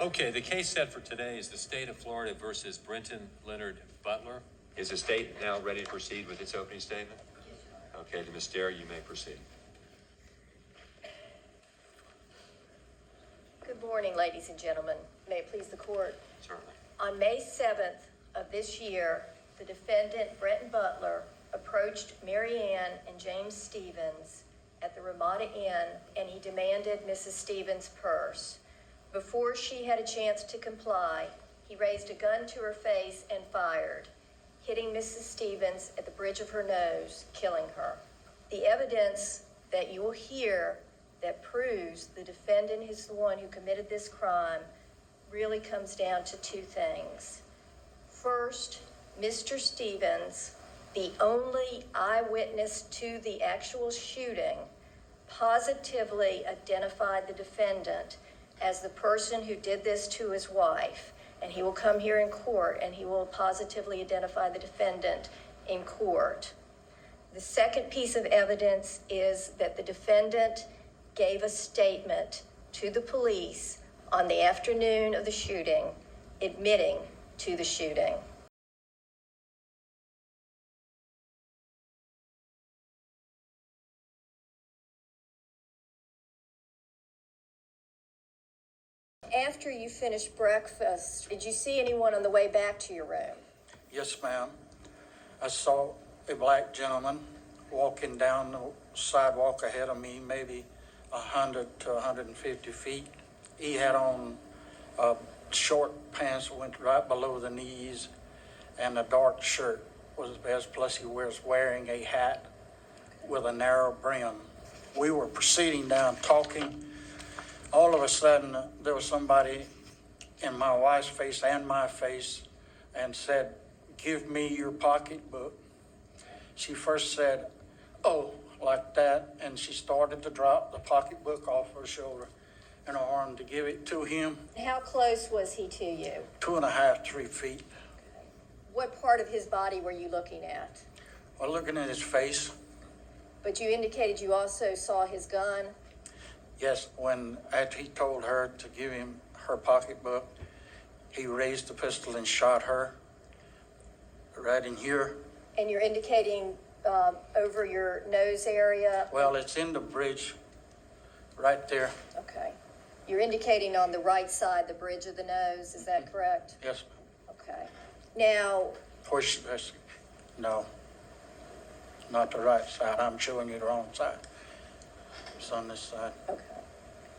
Okay, the case set for today is the state of Florida versus Brenton Leonard Butler. Is the state now ready to proceed with its opening statement? Okay, to Ms. Dare, you may proceed. Good morning, ladies and gentlemen. May it please the court. Certainly. On May 7th of this year, the defendant, Brenton Butler, approached Mary Ann and James Stevens at the Ramada Inn, and he demanded Mrs. Stevens' purse. Before she had a chance to comply, he raised a gun to her face and fired, hitting Mrs. Stevens at the bridge of her nose, killing her. The evidence that you will hear that proves the defendant is the one who committed this crime really comes down to two things. First, Mr. Stevens, the only eyewitness to the actual shooting, positively identified the defendant as the person who did this to his wife. And he will come here in court and he will positively identify the defendant in court. The second piece of evidence is that the defendant gave a statement to the police on the afternoon of the shooting, admitting to the shooting. After you finished breakfast, did you see anyone on the way back to your room? Yes, ma'am. I saw a black gentleman walking down the sidewalk ahead of me, maybe 100 to 150 feet. He had on short pants that went right below the knees and a dark shirt was the best. Plus he was wearing a hat with a narrow brim. We were proceeding down talking. All of a sudden, there was somebody in my wife's face and my face and said, "Give me your pocketbook." She first said, "Oh," like that, and she started to drop the pocketbook off her shoulder and her arm to give it to him. How close was he to you? 2.5, 3 feet. What part of his body were you looking at? Well, looking at his face, But you indicated you also saw his gun. yes, after he told her to give him her pocketbook, he raised the pistol and shot her right in here. And you're indicating over your nose area? Well, it's in the bridge right there. Okay. You're indicating on the right side, the bridge of the nose, is that correct? Yes. Okay. Now, No, not the right side. I'm showing you the wrong side. It's on this side. okay.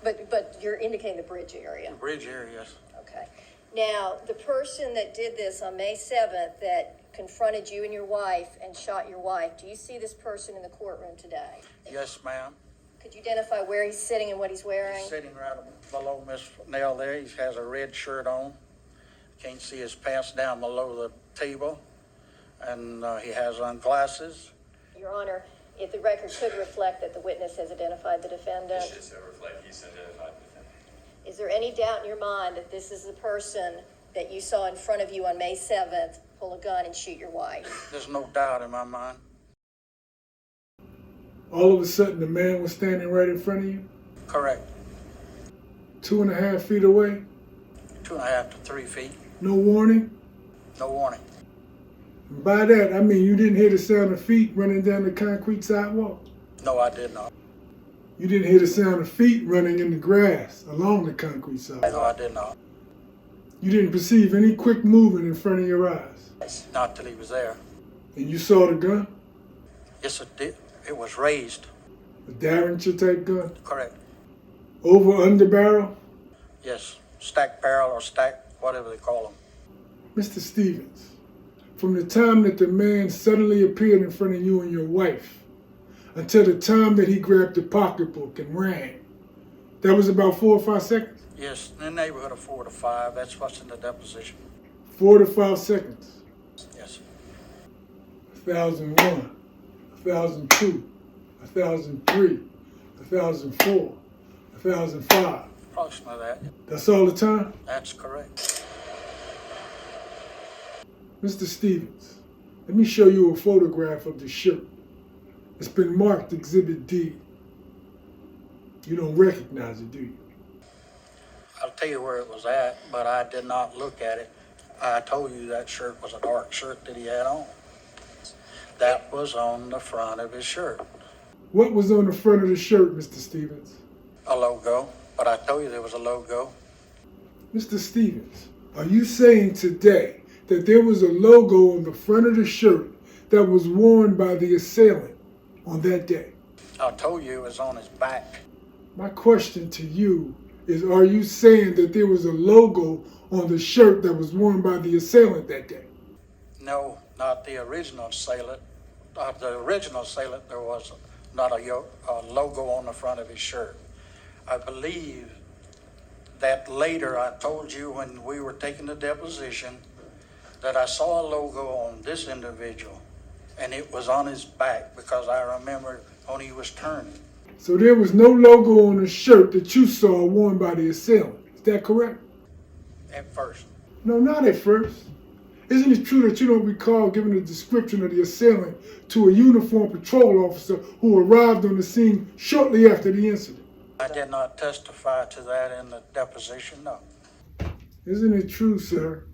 But you're indicating the bridge area? The bridge area, yes. Okay. Now, the person that did this on May 7th that confronted you and your wife and shot your wife, do you see this person in the courtroom today? Yes, ma'am. Could you identify where he's sitting and what he's wearing? He's sitting right below Miss Nell there. He has a red shirt on. Can't see his pants down below the table. And he has on glasses. Your Honor, if the record could reflect that the witness has identified the defendant. It should so reflect he's identified the defendant. Is there any doubt in your mind that this is the person that you saw in front of you on May 7th pull a gun and shoot your wife? There's no doubt in my mind. All of a sudden, the man was standing right in front of you? Correct. 2.5 feet away? 2.5 to 3 feet. No warning? No warning. And by that, I mean you didn't hear the sound of feet running down the concrete sidewalk? No, I did not. You didn't hear the sound of feet running in the grass along the concrete sidewalk? No, I did not. You didn't perceive any quick movement in front of your eyes? Not till he was there. And you saw the gun? Yes, it did. It was raised. A Derringer type gun? Correct. Over under barrel? Yes, stack barrel or stack, whatever they call them. Mr. Stevens, from the time that the man suddenly appeared in front of you and your wife until the time that he grabbed the pocketbook and ran, that was about 4 or 5 seconds? Yes, in the neighborhood of 4 to 5. That's what's in the deposition. 4 to 5 seconds. Yes. 1,001, 1,002, 1,003, 1,004, 1,005. Approximately that. That's all the time? That's correct. Mr. Stevens, let me show you a photograph of the shirt. It's been marked Exhibit D. You don't recognize it, do you? I'll tell you where it was at, but I did not look at it. I told you that shirt was a dark shirt that he had on. That was on the front of his shirt, What was on the front of the shirt, Mr. Stevens? a logo, but I told you there was a logo. Mr. Stevens, are you saying today that there was a logo on the front of the shirt that was worn by the assailant on that day? I told you it was on his back. My question to you is, are you saying that there was a logo on the shirt that was worn by the assailant that day? No, not the original assailant. The original assailant, there was not a logo on the front of his shirt. I believe that later I told you when we were taking the deposition that I saw a logo on this individual, and it was on his back because I remember when he was turning. So there was no logo on the shirt that you saw worn by the assailant. Is that correct? At first. No, not at first. Isn't it true that you don't recall giving a description of the assailant to a uniformed patrol officer who arrived on the scene shortly after the incident? I did not testify to that in the deposition, no. Isn't it true, sir,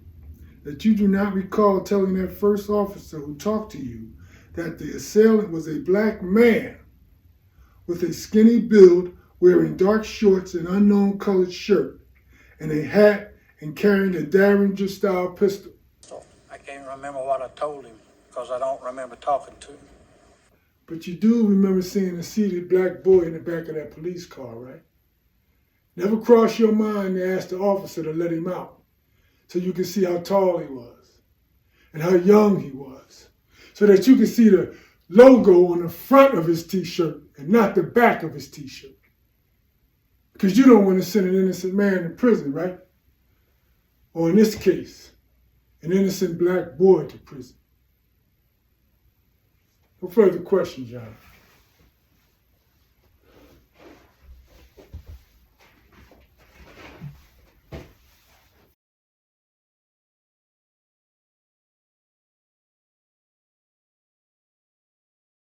that you do not recall telling that first officer who talked to you that the assailant was a black man with a skinny build, wearing dark shorts and unknown colored shirt, and a hat, and carrying a Derringer-style pistol? I can't remember what I told him because I don't remember talking to him. But you do remember seeing a seated black boy in the back of that police car, right? Never crossed your mind to ask the officer to let him out so you could see how tall he was and how young he was, so that you could see the logo on the front of his t-shirt and not the back of his t-shirt. Because you don't want to send an innocent man to prison, right? Or in this case, an innocent black boy to prison. No further questions, John.